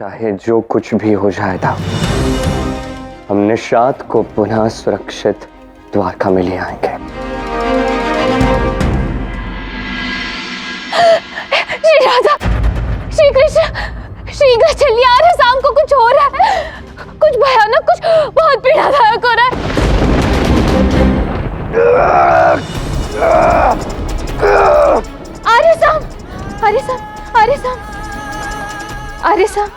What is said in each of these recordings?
चाहे जो कुछ भी हो जाए था, हम निषाद को पुनः सुरक्षित द्वारका में ले आएंगे। श्री राधा, श्री कृष्ण, शीघ्र चलिए, आ रहे, शाम को कुछ हो रहा है, कुछ भयानक, कुछ बहुत पीड़ादायक हो रहा है। आर्य साम, आर्य साम, आर्य साम, आर्य साम,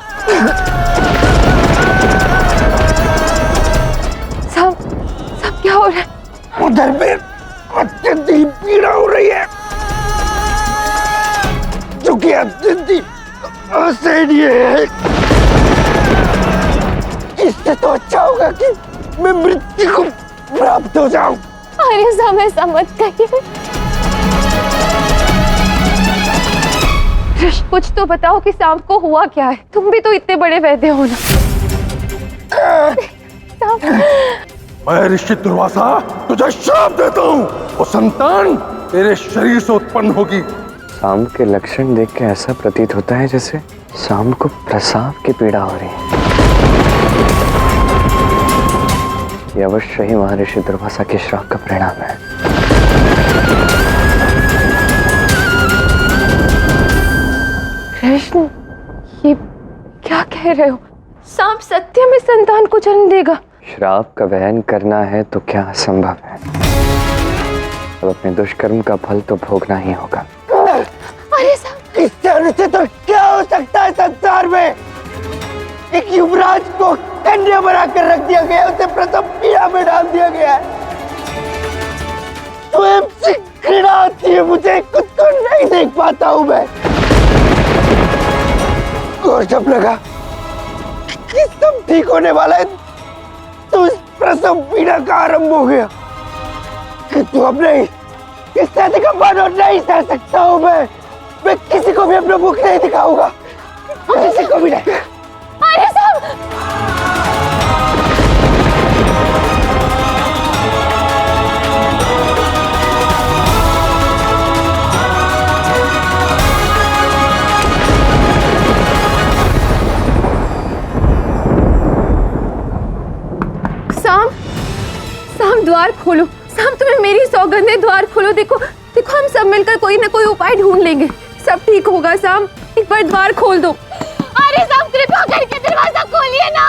साम, साम क्या हो रहा है? उधर में अत्यंत ही पीड़ा हो रही है, जो कि अत्यंत ही असहनीय है। इससे तो अच्छा होगा कि मैं मृत्यु को प्राप्त हो जाऊं। आर्य साम, ऐसा मत कहिए। कुछ तो बताओ कि शाम को हुआ क्या है? तुम भी तो इतने बड़े वैद्य हो ना। मैं ऋषि दुर्वासा तुझे श्राप देता हूँ, वो संतान तेरे शरीर से उत्पन्न होगी। शाम के लक्षण देख के ऐसा प्रतीत होता है जैसे शाम को प्रसाव की पीड़ा हो रही है। ये अवश्य ही महर्षि दुर्वासा के श्राप का परिणाम है। कृष्ण, ये क्या कह रहे हो? सांप सत्य में संतान को जन्म देगा? श्राप का वहन करना है तो क्या असंभव है? अब अपने दुष्कर्म का फल तो भोगना ही होगा। अरे साहब, इससे अनुचित तो क्या हो सकता है संसार में? एक युवराज को कन्या बनाकर रख दिया गया, उसे प्रथम पीड़ा में डाल दिया गया है। स्वयं से घृणा आती है मुझे, खुद को नहीं देख पाता हूँ मैं। और जब लगा कि सब ठीक होने वाला है, तो इस प्रसव पीड़ा का आरंभ हो गया। किंतु अब नहीं, इससे अधिक मानो नहीं सह सकता हूँ मैं किसी को भी अपना मुख नहीं दिखाऊंगा, किसी को भी नहीं। अरे साहब, साम, साम द्वार खोलो। साम, तुम्हें मेरी सौगंध है, द्वार खोलो। देखो देखो, हम सब मिलकर कोई ना कोई उपाय ढूंढ लेंगे, सब ठीक होगा। साम, एक बार द्वार खोल दो। अरे साम, कृपा करके दरवाजा खोलिए ना।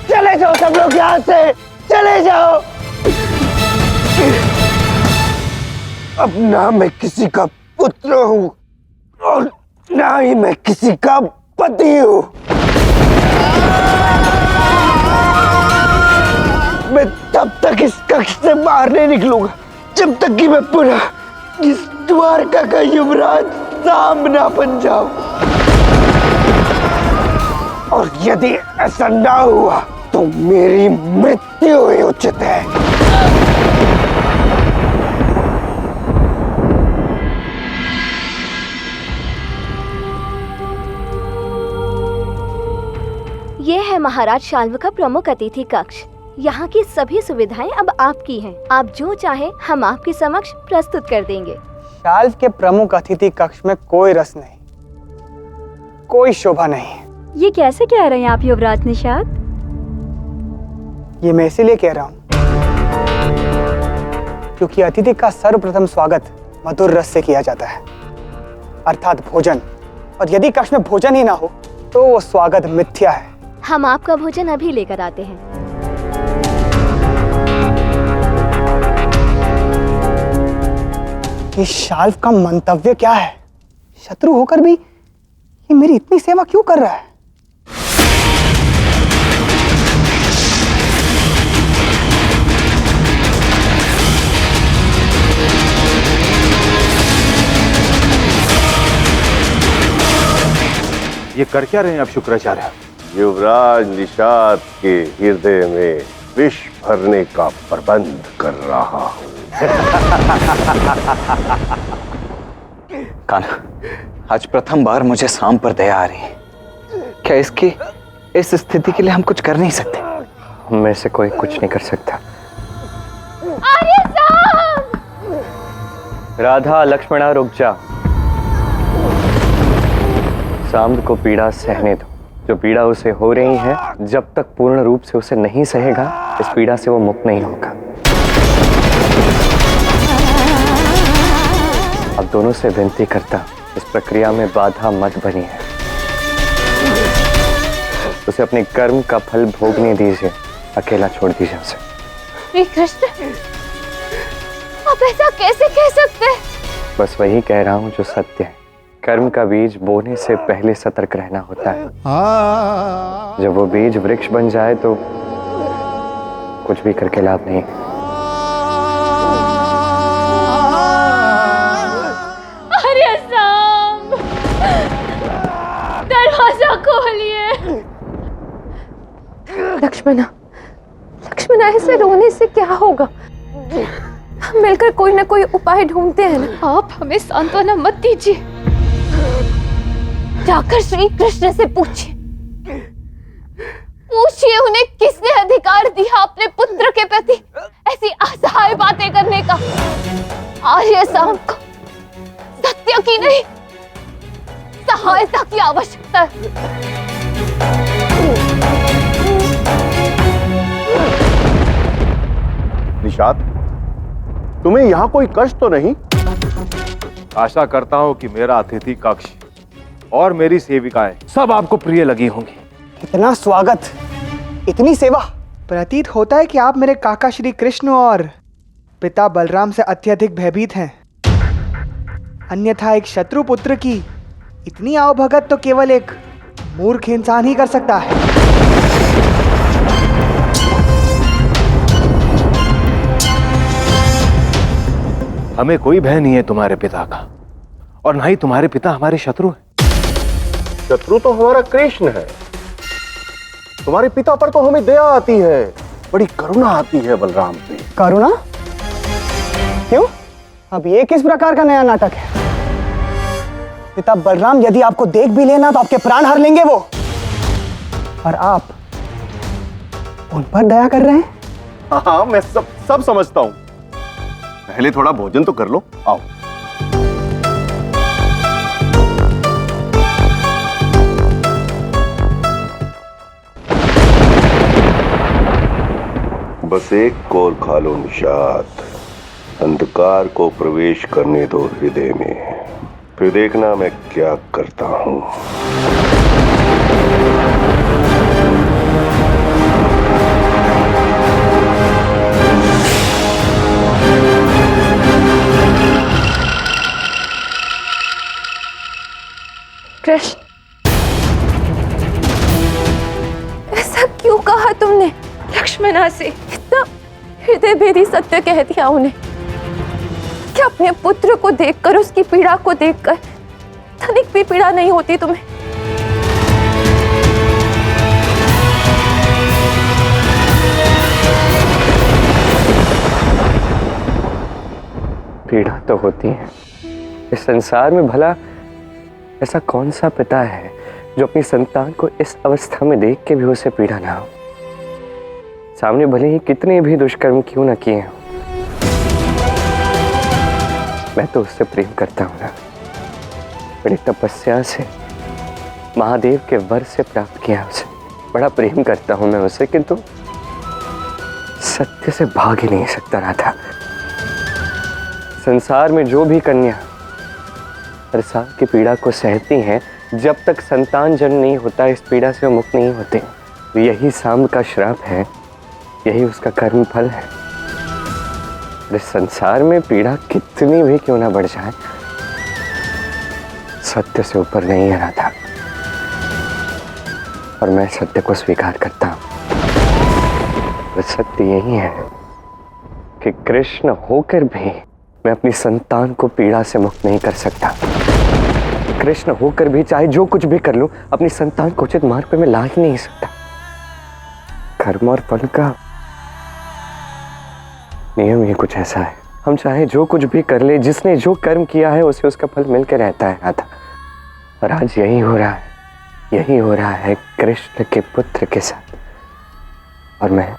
चले जाओ सब लोग यहाँ से, चले जाओ। अब ना मैं किसी का पुत्र हूँ और ना ही मैं किसी का पति हूँ। मैं तब तक इस कक्ष से बाहर नहीं निकलूंगा जब तक कि मैं पुनः इस द्वारका का युवराज शाम ना बन जाऊं। और यदि ऐसा ना हुआ तो मेरी मृत्यु ही उचित है। ये है महाराज शाल्व का प्रमुख अतिथि कक्ष। यहाँ की सभी सुविधाएं अब आपकी हैं। आप जो चाहें हम आपके समक्ष प्रस्तुत कर देंगे। शाल्व के प्रमुख अतिथि कक्ष में कोई रस नहीं, कोई शोभा नहीं। ये कैसे कह रहे हैं आप युवराज निषाद? ये मैं इसीलिए कह रहा हूँ क्योंकि अतिथि का सर्वप्रथम स्वागत मधुर रस से किया जाता है, अर्थात भोजन। और यदि कक्ष में भोजन ही ना हो तो वो स्वागत मिथ्या है। हम आपका भोजन अभी लेकर आते हैं। ये शाल्व का मंतव्य क्या है? शत्रु होकर भी ये मेरी इतनी सेवा क्यों कर रहा है? ये कर क्या रहे हैं आप शुक्राचार्य? युवराज निषाद के हृदय में विष भरने का प्रबंध कर रहा हूं। कान्हा, आज प्रथम बार मुझे शाम पर दया आ रही है। क्या इसकी इस स्थिति के लिए हम कुछ कर नहीं सकते? हम में से कोई कुछ नहीं कर सकता। आर्य साहब! राधा, लक्ष्मणा, रुक जा। सांब को पीड़ा सहने दो। जो पीड़ा उसे हो रही है, जब तक पूर्ण रूप से उसे नहीं सहेगा, इस पीड़ा से वो मुक्त नहीं होगा। अब दोनों से विनती करता, इस प्रक्रिया में बाधा मत बनिए। उसे अपने कर्म का फल भोगने दीजिए, अकेला छोड़ दीजिए उसे। श्री कृष्ण, आप ऐसा कैसे कह सकते हैं? बस वही कह रहा हूं जो सत्य है। कर्म का बीज बोने से पहले सतर्क रहना होता है। जब वो बीज वृक्ष बन जाए तो कुछ भी करके लाभ नहीं। अरे सांब, दरवाजा खोलिए। लक्ष्मणा, लक्ष्मणा, ऐसे रोने से क्या होगा? हम मिलकर कोई ना कोई उपाय ढूंढते हैं ना। आप हमें सांत्वना मत दीजिए। जाकर श्री कृष्ण से पूछिए, पूछिए उन्हें किसने अधिकार दिया अपने पुत्र के प्रति ऐसी असहाय बातें करने का। आर्य सांब को सत्य की नहीं, सहायता की आवश्यकता है। निषाद, तुम्हें यहाँ कोई कष्ट तो नहीं? आशा करता हूँ कि मेरा अतिथि कक्ष और मेरी सेविकाएं सब आपको प्रिय लगी होंगी। इतना स्वागत, इतनी सेवा। प्रतीत होता है कि आप मेरे काका श्री कृष्ण और पिता बलराम से अत्यधिक भयभीत हैं। अन्यथा एक शत्रु पुत्र की इतनी आवभगत तो केवल एक मूर्ख इंसान ही कर सकता है। हमें कोई भय नहीं है तुम्हारे पिता का, और ना ही तुम्हारे पिता हमारे शत्रु हैं। शत्रु तो हमारा कृष्ण है। तुम्हारे पिता पर तो हमें दया आती है, बड़ी करुणा आती है बलराम पे। करुणा? क्यों? अब ये किस प्रकार का नया नाटक है? पिता बलराम यदि आपको देख भी लेना तो आपके प्राण हर लेंगे वो, और आप उन पर दया कर रहे हैं? हाँ, मैं सब समझता हूँ। पहले थोड़ा भोजन तो कर लो, आओ। बस एक कौर खा लो निषाद। अंधकार को प्रवेश करने दो हृदय में, फिर देखना मैं क्या करता हूं। कृष्ण, ऐसा क्यों कहा तुमने लक्ष्मणा से? इतना हृदय भेदी सत्य कह दिया उन्हें। क्या अपने पुत्र को देखकर, उसकी पीड़ा को देखकर तनिक भी पीड़ा नहीं होती तुम्हें? पीड़ा तो होती है। इस संसार में भला ऐसा कौन सा पिता है जो अपनी संतान को इस अवस्था में देख के भी उसे पीड़ा ना हो? सामने भले ही कितने भी दुष्कर्म क्यों न किए हों, मैं तो उससे प्रेम करता हूं ना। बड़ी तपस्या से, महादेव के वर से प्राप्त किया उसे। बड़ा प्रेम करता हूं मैं उसे, किंतु सत्य से भाग ही नहीं सकता रहा था। संसार में जो भी कन्या हर साल की पीड़ा को सहती हैं, जब तक संतान जन्म नहीं होता इस पीड़ा से वो मुक्त नहीं होते। यही सांब का श्राप है, यही उसका कर्म फल है। इस संसार में पीड़ा कितनी भी क्यों ना बढ़ जाए, सत्य से ऊपर नहीं है राधा। और मैं सत्य को स्वीकार करता हूं। सत्य यही है कि कृष्ण होकर भी मैं अपनी संतान को पीड़ा से मुक्त नहीं कर सकता। कृष्ण होकर भी चाहे जो कुछ भी कर लूं, अपनी संतान को उचित मार्ग पे मैं ला ही नहीं सकता। कर्म और फल का नियम ही कुछ ऐसा है। हम चाहे जो कुछ भी कर ले, जिसने जो कर्म किया है उसे उसका फल मिलकर रहता है राधा। और आज यही हो रहा है, यही हो रहा है कृष्ण के पुत्र के साथ। और मैं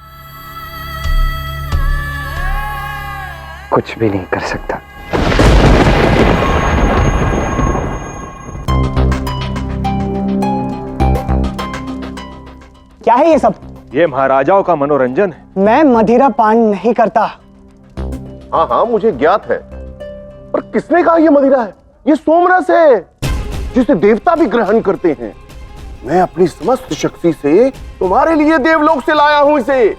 कुछ भी नहीं कर सकता। है ये सब? ये महाराजाओं का मनोरंजन है। मैं मदिरा पान नहीं करता। हाँ हाँ मुझे ज्ञात है, पर किसने कहा ये मदिरा है? ये सोमरस है जिसे देवता भी ग्रहण करते हैं। मैं अपनी समस्त शक्ति से तुम्हारे लिए देवलोक से लाया हूं इसे।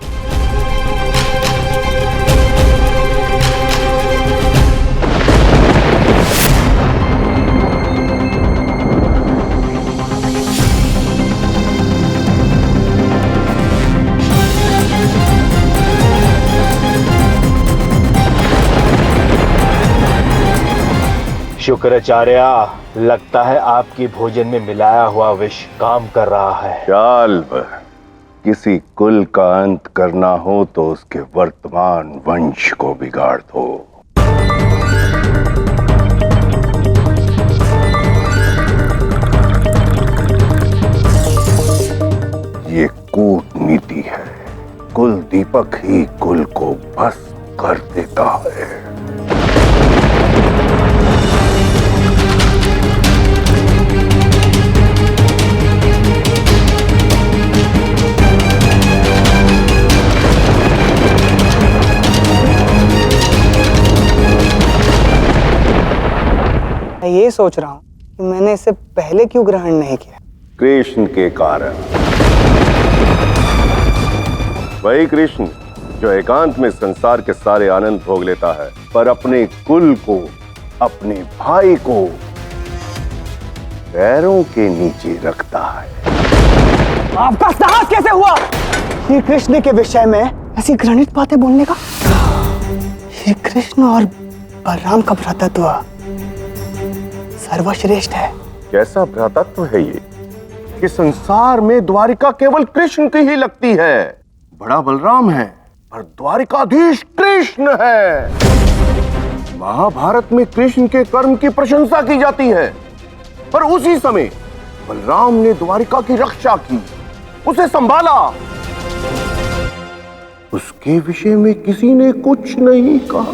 शुक्राचार्य, लगता है आपकी भोजन में मिलाया हुआ विष काम कर रहा है। शाल्व, किसी कुल का अंत करना हो तो उसके वर्तमान वंश को बिगाड़ दो। ये कूटनीति है। कुल दीपक ही कुल को भस्म कर देता है। मैं ये सोच रहा हूँ कि मैंने इसे पहले क्यों ग्रहण नहीं किया। कृष्ण के कारण। वही कृष्ण जो एकांत में संसार के सारे आनंद भोग लेता है, पर अपने कुल को, अपने भाई को पैरों के नीचे रखता है। आपका साहस कैसे हुआ श्री कृष्ण के विषय में ऐसी घृणित बातें बोलने का? श्री कृष्ण और बलराम का भ्रातृत्व सर्वश्रेष्ठ है। कैसा भ्रातृत्व है ये कि संसार में द्वारिका केवल कृष्ण की ही लगती है। बड़ा बलराम है पर द्वारिकाधीश कृष्ण है। महाभारत में कृष्ण के कर्म की प्रशंसा की जाती है, पर उसी समय बलराम ने द्वारिका की रक्षा की, उसे संभाला। उसके विषय में किसी ने कुछ नहीं कहा।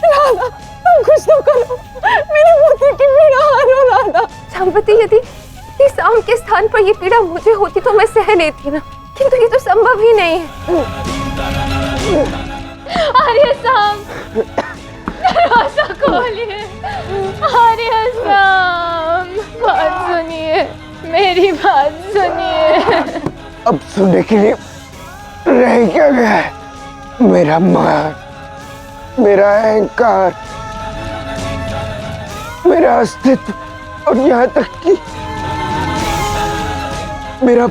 राधा, तुम कुछ तो करो, मेरे पुत्र की पीड़ा हरो राधा। संपत्ति, यदि इस शाम के स्थान पर ये पीड़ा मुझे होती तो मैं सह लेती ना, किंतु ये तो संभव ही नहीं है। आर्य शाम, दरवाजा खोलिए। आर्य शाम, बात सुनिए, मेरी बात सुनिए। अब सुनने के लिए रह क्या गया है? मेरा मान, मेरा अहंकार, मेरा अस्तित्व और यहाँ तक कि मेरा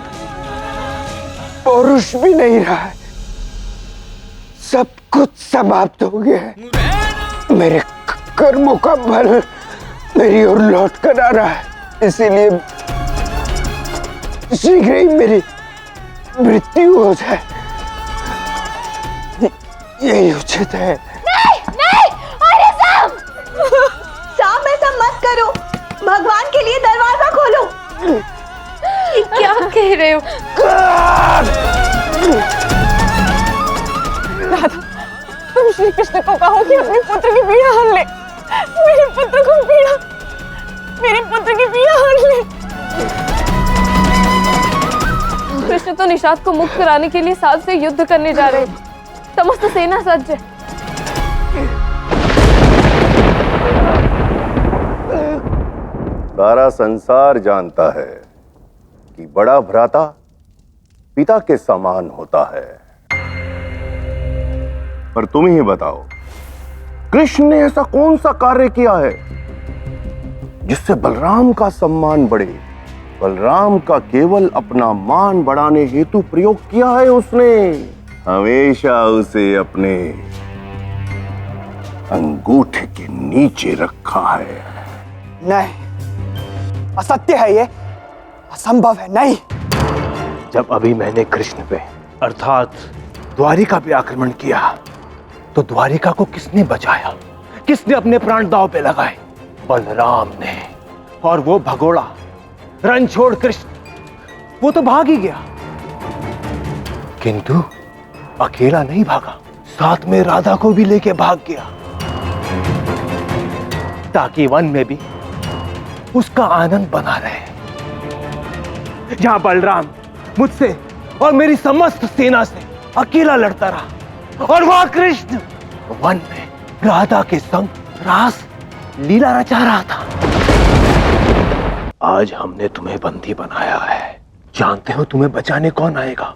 पौरुष भी नहीं रहा है। सब कुछ समाप्त हो गया है। मेरे कर्मों का फल मेरी ओर लौट कर आ रहा है। इसीलिए शीघ्र ही मेरी मृत्यु हो जाए, यही उचित है। नहीं, अरे शाम, शाम ऐसा मत करो। भगवान के लिए दरवाजा खोलो। ये क्या कह रहे हो? राधा, तुम श्री कृष्ण को कहो कि अपने पुत्र की पीड़ा हर ले। मेरे पुत्र की पीड़ा हर ले। कृष्ण तो निषाद को मुक्त कराने के लिए साथ से युद्ध करने जा रहे हैं। समस्त सेना सज्ज है। सारा संसार जानता है कि बड़ा भ्राता पिता के समान होता है, पर तुम ही बताओ, कृष्ण ने ऐसा कौन सा कार्य किया है जिससे बलराम का सम्मान बढ़े? बलराम का केवल अपना मान बढ़ाने हेतु प्रयोग किया है उसने। हमेशा उसे अपने अंगूठे के नीचे रखा है। नहीं, असत्य है ये, असंभव है। नहीं। जब अभी मैंने कृष्ण पे अर्थात द्वारिका पे आक्रमण किया तो द्वारिका को किसने बचाया? किसने अपने प्राण दांव पे लगाए? बलराम ने। और वो भगोड़ा रणछोड़ कृष्ण, वो तो भाग ही गया, किंतु अकेला नहीं भागा, साथ में राधा को भी लेके भाग गया। ताकि वन में भी उसका आनंद बना रहे। जहां बलराम मुझसे और मेरी समस्त सेना से अकेला लड़ता रहा, और वहां कृष्ण वन में राधा के संग रास लीला रचा रहा था। आज हमने तुम्हें बंदी बनाया है। जानते हो तुम्हें बचाने कौन आएगा?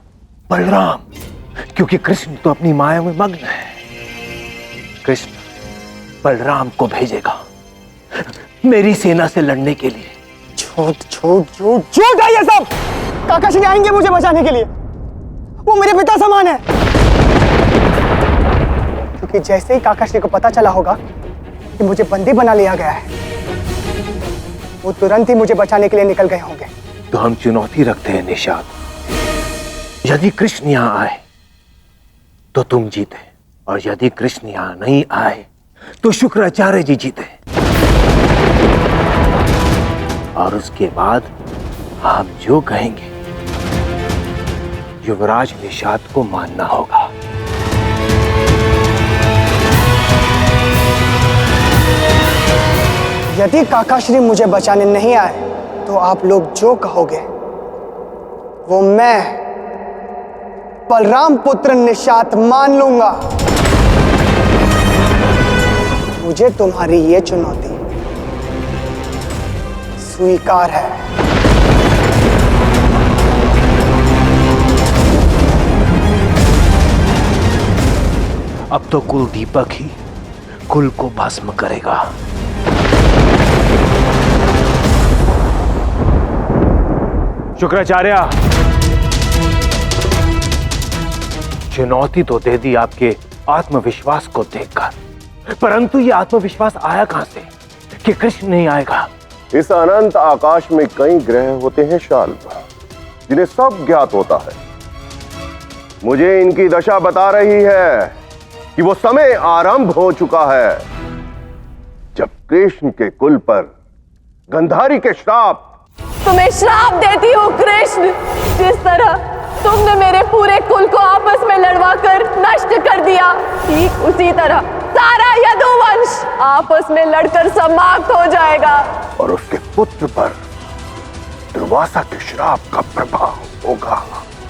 बलराम, क्योंकि कृष्ण तो अपनी माया में मग्न है। कृष्ण बलराम को भेजेगा मेरी सेना से लड़ने के लिए। झूठ है ये सब। काका श्री आएंगे मुझे बचाने के लिए। वो मेरे पिता समान है। क्योंकि जैसे ही काका श्री को पता चला होगा कि मुझे बंदी बना लिया गया है, वो तुरंत ही मुझे बचाने के लिए निकल गए होंगे। तो हम चुनौती रखते हैं निषाद, यदि कृष्ण यहां आए तो तुम जीते, और यदि कृष्ण यहां नहीं आए तो शुक्राचार्य जी जीते। और उसके बाद हम जो कहेंगे युवराज निषाद को मानना होगा। यदि काकाश्री मुझे बचाने नहीं आए तो आप लोग जो कहोगे वो मैं बलराम पुत्र निषाद मान लूंगा। मुझे तुम्हारी ये चुनौती स्वीकार है। अब तो कुल दीपक ही कुल को भस्म करेगा। शुक्राचार्य, चुनौती तो दे दी आपके आत्मविश्वास को देखकर, परंतु ये आत्मविश्वास आया कहां से कि कृष्ण नहीं आएगा? इस अनंत आकाश में कई ग्रह होते हैं शाल्व, जिन्हें सब ज्ञात होता है। मुझे इनकी दशा बता रही है कि वो समय आरंभ हो चुका है जब कृष्ण के कुल पर गंधारी के श्राप। तुम्हें श्राप देती हूँ कृष्ण। जिस तरह तुमने मेरे पूरे कुल को आपस में लड़वाकर नष्ट कर दिया, ठीक उसी तरह सारा यदुवंश आपस में लड़कर समाप्त हो जाएगा। और उसके पुत्र पर दुर्वासा के श्राप का प्रभाव होगा।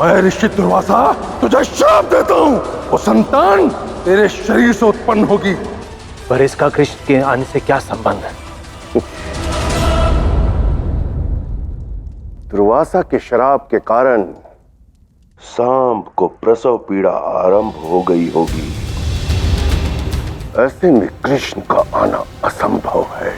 मैं ऋषि दुर्वासा तुझे श्राप देता हूँ। वो संतान तेरे शरीर से उत्पन्न होगी। पर इसका कृष्ण के आने से क्या संबंध है? दुर्वासा के श्राप के कारण सांब को प्रसव पीड़ा आरंभ हो गई होगी। ऐसे में कृष्ण का आना असंभव है।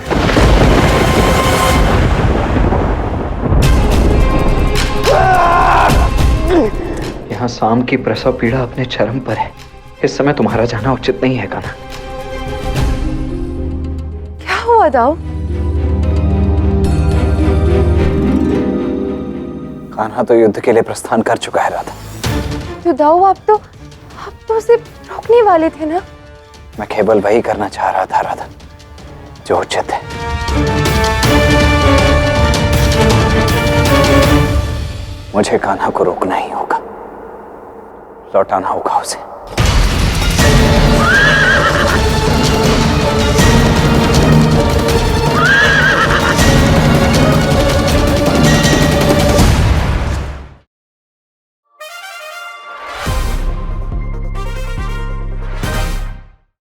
यहाँ सांब की प्रसव पीड़ा अपने चरम पर है। इस समय तुम्हारा जाना उचित नहीं है कान्हा। क्या हुआ दाऊ? कान्हा तो युद्ध के लिए प्रस्थान कर चुका है राधा। तो दाऊ आप तो उसे रोकने वाले थे ना? मैं केवल वही करना चाह रहा था राधा जो उचित है। मुझे कान्हा को रोकना ही होगा, लौटाना होगा उसे।